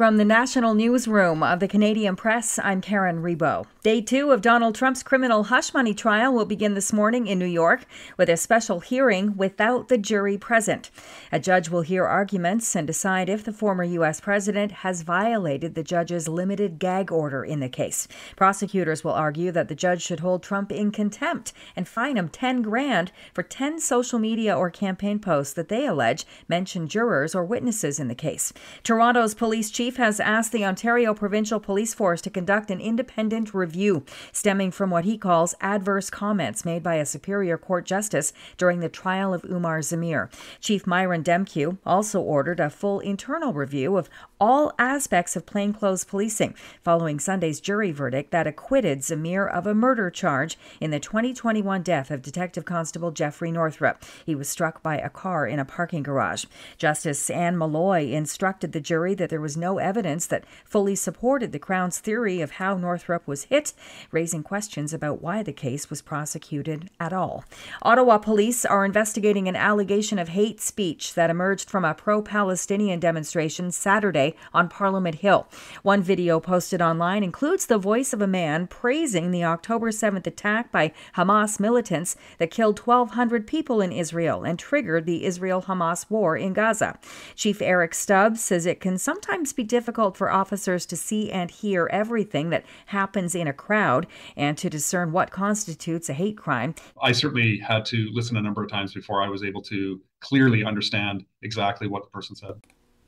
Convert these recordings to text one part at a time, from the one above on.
From the National Newsroom of the Canadian Press, I'm Karen Rebo. Day 2 of Donald Trump's criminal hush money trial will begin this morning in New York with a special hearing without the jury present. A judge will hear arguments and decide if the former U.S. president has violated the judge's limited gag order in the case. Prosecutors will argue that the judge should hold Trump in contempt and fine him $10,000 for 10 social media or campaign posts that they allege mention jurors or witnesses in the case. Toronto's police chief has asked the Ontario Provincial Police Force to conduct an independent review stemming from what he calls adverse comments made by a Superior Court justice during the trial of Umar Zamir. Chief Myron Demkew also ordered a full internal review of all aspects of plainclothes policing following Sunday's jury verdict that acquitted Zamir of a murder charge in the 2021 death of Detective Constable Jeffrey Northrup. He was struck by a car in a parking garage. Justice Anne Malloy instructed the jury that there was no evidence that fully supported the Crown's theory of how Northrup was hit, raising questions about why the case was prosecuted at all. Ottawa police are investigating an allegation of hate speech that emerged from a pro-Palestinian demonstration Saturday on Parliament Hill. One video posted online includes the voice of a man praising the October 7th attack by Hamas militants that killed 1,200 people in Israel and triggered the Israel-Hamas war in Gaza. Chief Eric Stubbs says it can sometimes be difficult for officers to see and hear everything that happens in a crowd and to discern what constitutes a hate crime. I certainly had to listen a number of times before I was able to clearly understand exactly what the person said.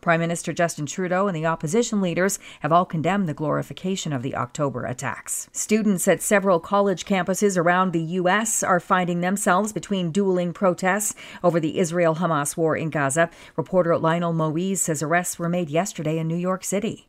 Prime Minister Justin Trudeau and the opposition leaders have all condemned the glorification of the October attacks. Students at several college campuses around the U.S. are finding themselves between dueling protests over the Israel-Hamas war in Gaza. Reporter Lionel Moise says arrests were made yesterday in New York City.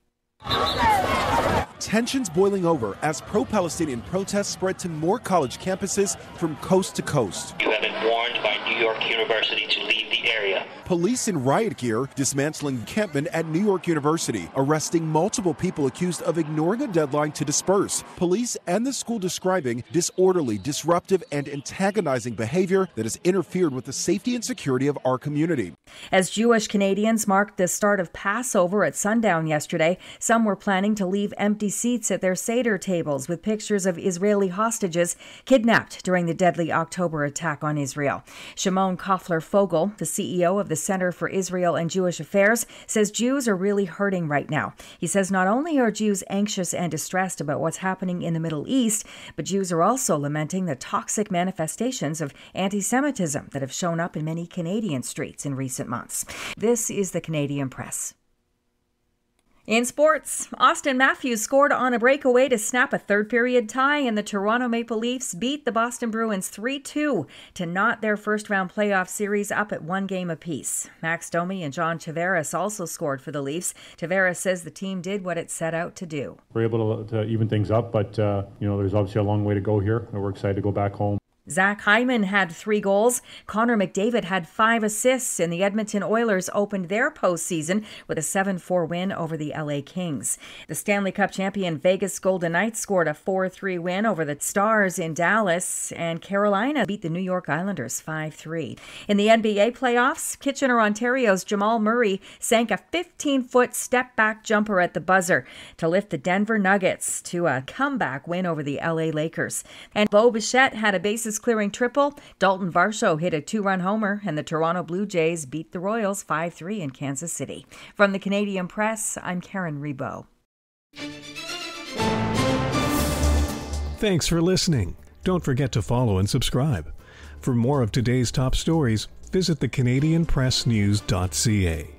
Tensions boiling over as pro-Palestinian protests spread to more college campuses from coast to coast. You have been warned by New York University to leave the area. Police in riot gear dismantling encampment at New York University, arresting multiple people accused of ignoring a deadline to disperse. Police and the school describing disorderly, disruptive, and antagonizing behavior that has interfered with the safety and security of our community. As Jewish Canadians marked the start of Passover at sundown yesterday, some were planning to leave empty seats at their Seder tables with pictures of Israeli hostages kidnapped during the deadly October attack on Israel. Shimon Koffler-Fogel, the CEO of the Center for Israel and Jewish Affairs, says Jews are really hurting right now. He says not only are Jews anxious and distressed about what's happening in the Middle East, but Jews are also lamenting the toxic manifestations of anti-Semitism that have shown up in many Canadian streets in recent months. This is the Canadian Press. In sports, Austin Matthews scored on a breakaway to snap a third-period tie, and the Toronto Maple Leafs beat the Boston Bruins 3-2 to knot their first-round playoff series up at 1 game apiece. Max Domi and John Tavares also scored for the Leafs. Tavares says the team did what it set out to do. We're able to even things up, but there's obviously a long way to go here, and we're excited to go back home. Zach Hyman had 3 goals. Connor McDavid had 5 assists, and the Edmonton Oilers opened their postseason with a 7-4 win over the LA Kings. The Stanley Cup champion Vegas Golden Knights scored a 4-3 win over the Stars in Dallas, and Carolina beat the New York Islanders 5-3. In the NBA playoffs, Kitchener, Ontario's Jamal Murray sank a 15-foot step-back jumper at the buzzer to lift the Denver Nuggets to a comeback win over the LA Lakers. And Bo Bichette had a bases-clearing triple. Dalton Varsho hit a 2-run homer, and the Toronto Blue Jays beat the Royals 5-3 in Kansas City. From the Canadian Press, I'm Karen Rebo. Thanks for listening. Don't forget to follow and subscribe. For more of today's top stories, visit thecanadianpressnews.ca.